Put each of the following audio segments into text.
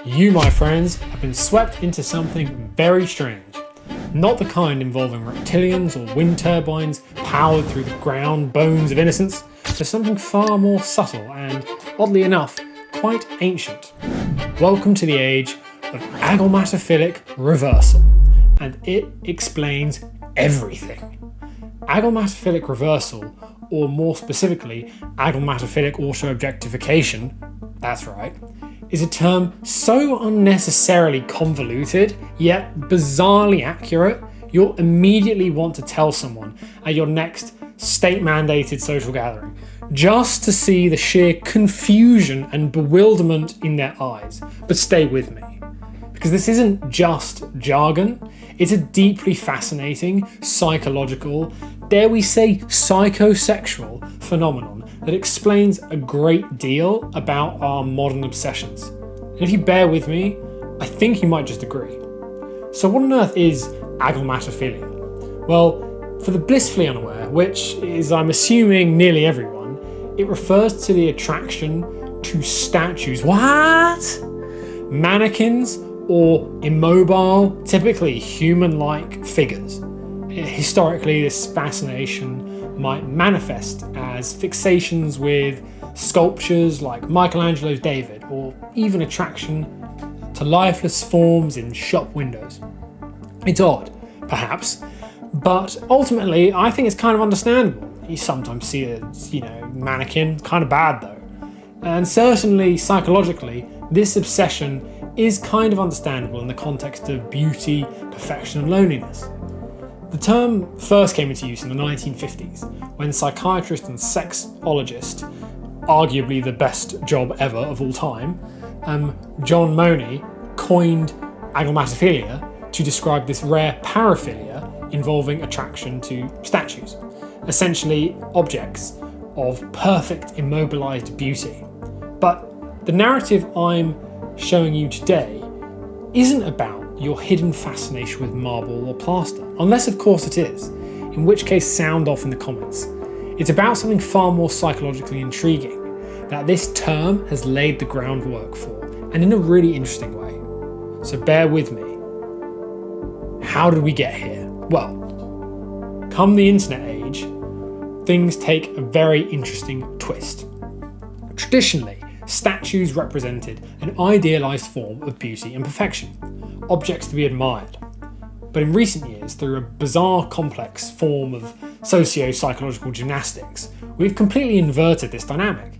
You, my friends, have been swept into something very strange. Not the kind involving reptilians or wind turbines powered through the ground bones of innocence, but something far more subtle and, oddly enough, quite ancient. Welcome to the age of agglomatophilic reversal, and it explains everything. Agglomatophilic reversal, or more specifically, agglomatophilic auto-objectification, that's right, is a term so unnecessarily convoluted, yet bizarrely accurate, you'll immediately want to tell someone at your next state-mandated social gathering, just to see the sheer confusion and bewilderment in their eyes. But stay with me, because this isn't just jargon, it's a deeply fascinating, psychological, dare we say psychosexual phenomenon that explains a great deal about our modern obsessions. And if you bear with me, I think you might just agree. So what on earth is agglomatophobia? Well, for the blissfully unaware, which is, I'm assuming, nearly everyone, it refers to the attraction to statues. What? Mannequins or immobile, typically human-like figures. Historically, this fascination might manifest as fixations with sculptures like Michelangelo's David, or even attraction to lifeless forms in shop windows. It's odd, perhaps, but ultimately I think it's kind of understandable. You sometimes see a mannequin, kind of bad though. And certainly psychologically, this obsession is kind of understandable in the context of beauty, perfection and loneliness. The term first came into use in the 1950s when psychiatrist and sexologist, arguably the best job ever of all time, John Money coined agglomatophobia to describe this rare paraphilia involving attraction to statues, essentially objects of perfect immobilized beauty. But the narrative I'm showing you today isn't about your hidden fascination with marble or plaster, unless of course it is, in which case sound off in the comments. It's about something far more psychologically intriguing that this term has laid the groundwork for, and in a really interesting way. So bear with me. How did we get here? Well, come the internet age, things take a very interesting twist. Traditionally, statues represented an idealised form of beauty and perfection, objects to be admired. But in recent years, through a bizarre complex form of socio-psychological gymnastics, we've completely inverted this dynamic.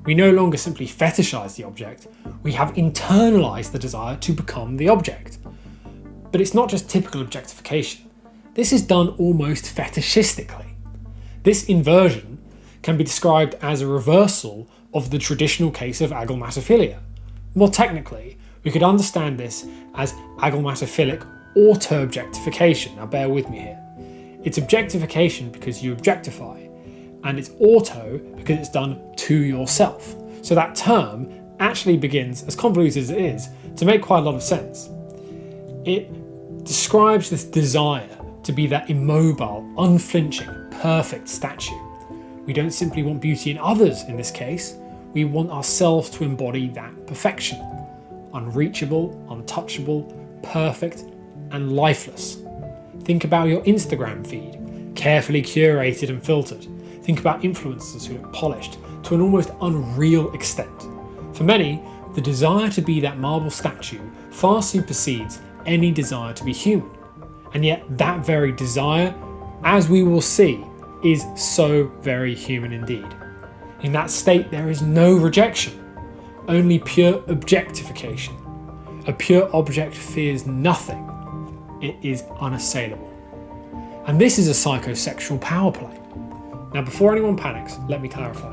We no longer simply fetishise the object, we have internalised the desire to become the object. But it's not just typical objectification. This is done almost fetishistically. This inversion can be described as a reversal of the traditional case of agglomatophobia. More technically, we could understand this as agglomatophilic auto-objectification. Now bear with me here. It's objectification because you objectify, and it's auto because it's done to yourself. So that term actually begins, as convoluted as it is, to make quite a lot of sense. It describes this desire to be that immobile, unflinching, perfect statue. We don't simply want beauty in others in this case, we want ourselves to embody that perfection. Unreachable, untouchable, perfect, and lifeless. Think about your Instagram feed, carefully curated and filtered. Think about influencers who look polished to an almost unreal extent. For many, the desire to be that marble statue far supersedes any desire to be human. And yet that very desire, as we will see, is so very human indeed. In that state, there is no rejection, only pure objectification. A pure object fears nothing. It is unassailable. And this is a psychosexual power play. Now, before anyone panics, let me clarify.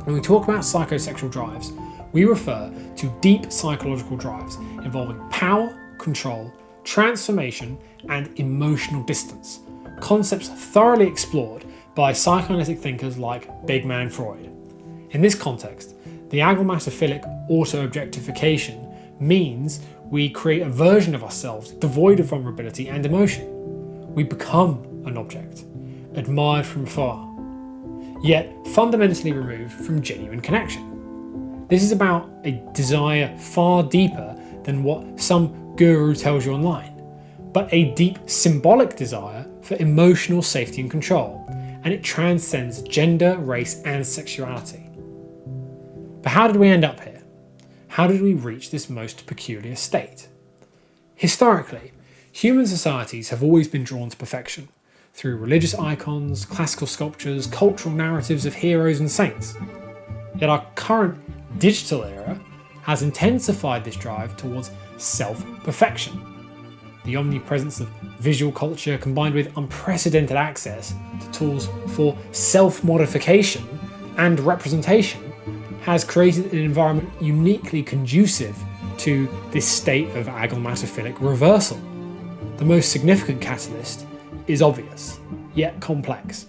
When we talk about psychosexual drives, we refer to deep psychological drives involving power, control, transformation, and emotional distance. Concepts thoroughly explored by psychoanalytic thinkers like Big Man Freud. In this context, the agglomatophilic auto-objectification means we create a version of ourselves devoid of vulnerability and emotion. We become an object, admired from afar, yet fundamentally removed from genuine connection. This is about a desire far deeper than what some guru tells you online, but a deep symbolic desire for emotional safety and control, and it transcends gender, race, and sexuality. But how did we end up here? How did we reach this most peculiar state? Historically, human societies have always been drawn to perfection through religious icons, classical sculptures, cultural narratives of heroes and saints. Yet our current digital era has intensified this drive towards self-perfection. The omnipresence of visual culture combined with unprecedented access to tools for self-modification and representation has created an environment uniquely conducive to this state of agomatophilic reversal. The most significant catalyst is obvious, yet complex: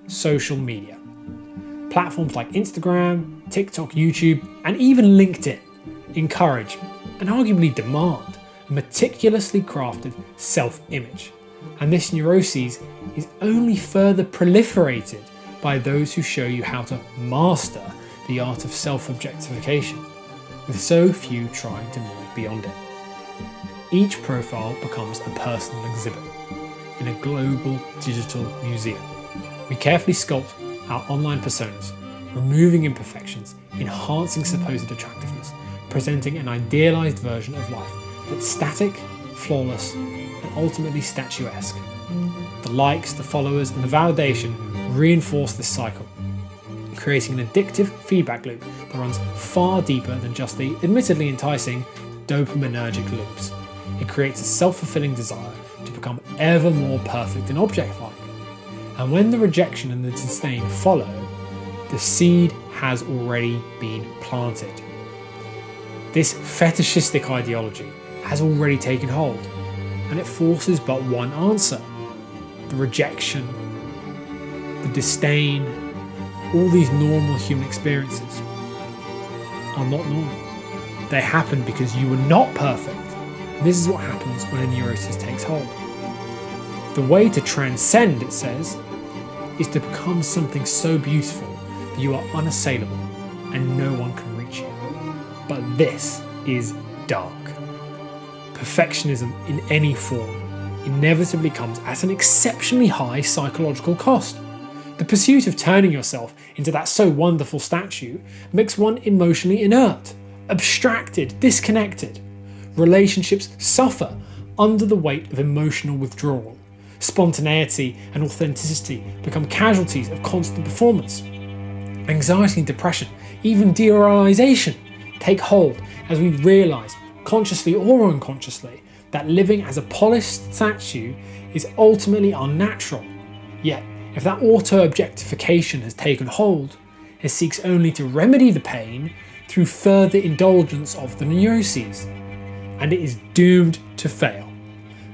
social media. Platforms like Instagram, TikTok, YouTube, and even LinkedIn encourage and arguably demand a meticulously crafted self-image. And this neuroses is only further proliferated by those who show you how to master the art of self-objectification, with so few trying to move beyond it. Each profile becomes a personal exhibit in a global digital museum. We carefully sculpt our online personas, removing imperfections, enhancing supposed attractiveness, presenting an idealized version of life that's static, flawless, and ultimately statuesque. The likes, the followers, and the validation reinforce this cycle, creating an addictive feedback loop that runs far deeper than just the admittedly enticing dopaminergic loops. It creates a self-fulfilling desire to become ever more perfect and object-like. And when the rejection and the disdain follow, the seed has already been planted. This fetishistic ideology has already taken hold, and it forces but one answer: the rejection, the disdain. All these normal human experiences are not normal. They happen because you were not perfect. This is what happens when a neurosis takes hold. The way to transcend, it says, is to become something so beautiful that you are unassailable and no one can reach you. But this is dark. Perfectionism in any form inevitably comes at an exceptionally high psychological cost. The pursuit of turning yourself into that so wonderful statue makes one emotionally inert, abstracted, disconnected. Relationships suffer under the weight of emotional withdrawal. Spontaneity and authenticity become casualties of constant performance. Anxiety and depression, even demoralization, take hold as we realise, consciously or unconsciously, that living as a polished statue is ultimately unnatural. Yet, if that auto-objectification has taken hold, it seeks only to remedy the pain through further indulgence of the neuroses, and it is doomed to fail.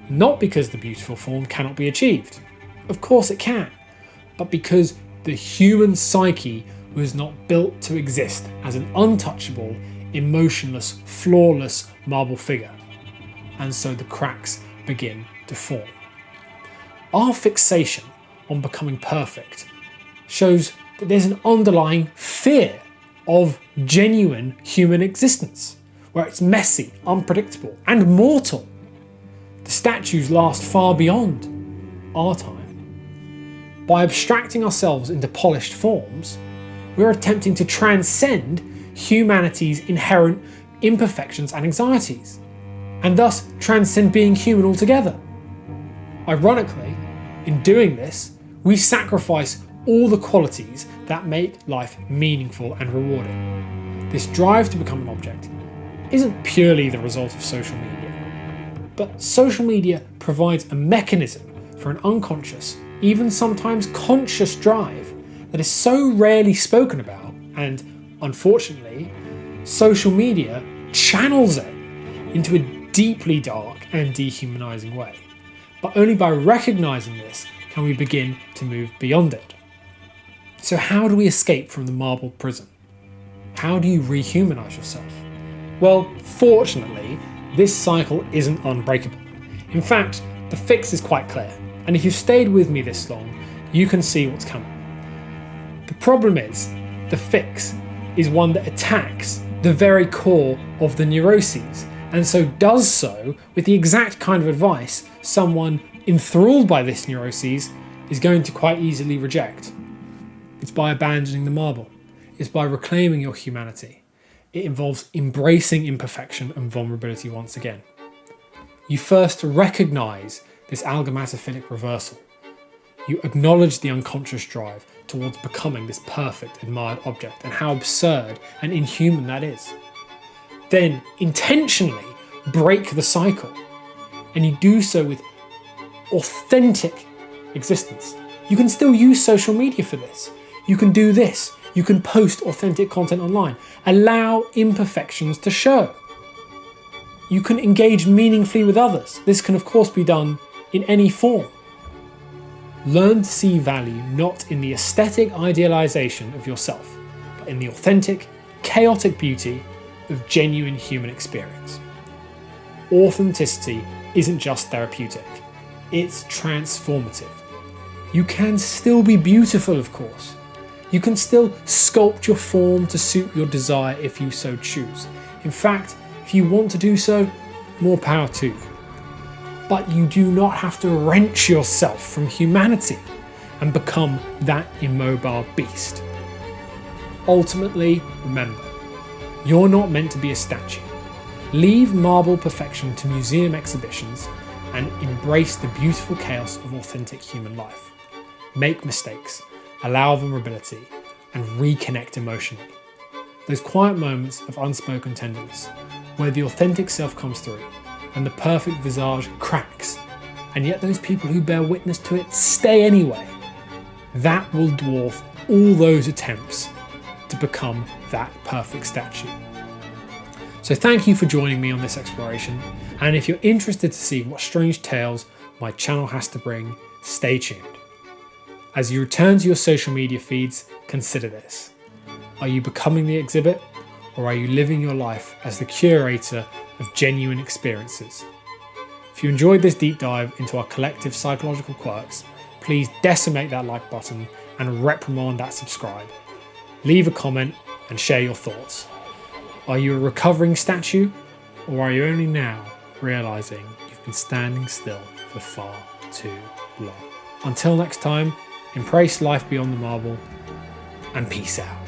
Not because the beautiful form cannot be achieved, of course it can, but because the human psyche was not built to exist as an untouchable, emotionless, flawless marble figure, and so the cracks begin to form. Our fixation on becoming perfect shows that there's an underlying fear of genuine human existence, where it's messy, unpredictable, and mortal. The statues last far beyond our time. By abstracting ourselves into polished forms, we're attempting to transcend humanity's inherent imperfections and anxieties, and thus transcend being human altogether. Ironically, in doing this, we sacrifice all the qualities that make life meaningful and rewarding. This drive to become an object isn't purely the result of social media, but social media provides a mechanism for an unconscious, even sometimes conscious drive that is so rarely spoken about, and unfortunately, social media channels it into a deeply dark and dehumanizing way. But only by recognizing this can we begin to move beyond it. So how do we escape from the marble prison? How do you rehumanize yourself? Well, fortunately, this cycle isn't unbreakable. In fact, the fix is quite clear, and if you've stayed with me this long, you can see what's coming. The problem is, the fix is one that attacks the very core of the neuroses, and so does so with the exact kind of advice someone enthralled by this neuroses is going to quite easily reject. It's by abandoning the marble. It's by reclaiming your humanity. It involves embracing imperfection and vulnerability once again. You first recognise this algomatophilic reversal. You acknowledge the unconscious drive towards becoming this perfect, admired object and how absurd and inhuman that is. Then intentionally break the cycle, and you do so with authentic existence. You can still use social media for this. You can do this. You can post authentic content online. Allow imperfections to show. You can engage meaningfully with others. This can of course be done in any form. Learn to see value not in the aesthetic idealization of yourself, but in the authentic, chaotic beauty of genuine human experience. Authenticity isn't just therapeutic, it's transformative. You can still be beautiful, of course. You can still sculpt your form to suit your desire if you so choose. In fact, if you want to do so, more power to you. But you do not have to wrench yourself from humanity and become that immobile beast. Ultimately, remember, you're not meant to be a statue. Leave marble perfection to museum exhibitions and embrace the beautiful chaos of authentic human life. Make mistakes, allow vulnerability, and reconnect emotionally. Those quiet moments of unspoken tenderness, where the authentic self comes through and the perfect visage cracks, and yet those people who bear witness to it stay anyway. That will dwarf all those attempts to become that perfect statue. So thank you for joining me on this exploration, and if you're interested to see what strange tales my channel has to bring, stay tuned. As you return to your social media feeds, consider this. Are you becoming the exhibit, or are you living your life as the curator of genuine experiences? If you enjoyed this deep dive into our collective psychological quirks, please decimate that like button and reprimand that subscribe. Leave a comment and share your thoughts. Are you a recovering statue, or are you only now realising you've been standing still for far too long? Until next time, embrace life beyond the marble, and peace out.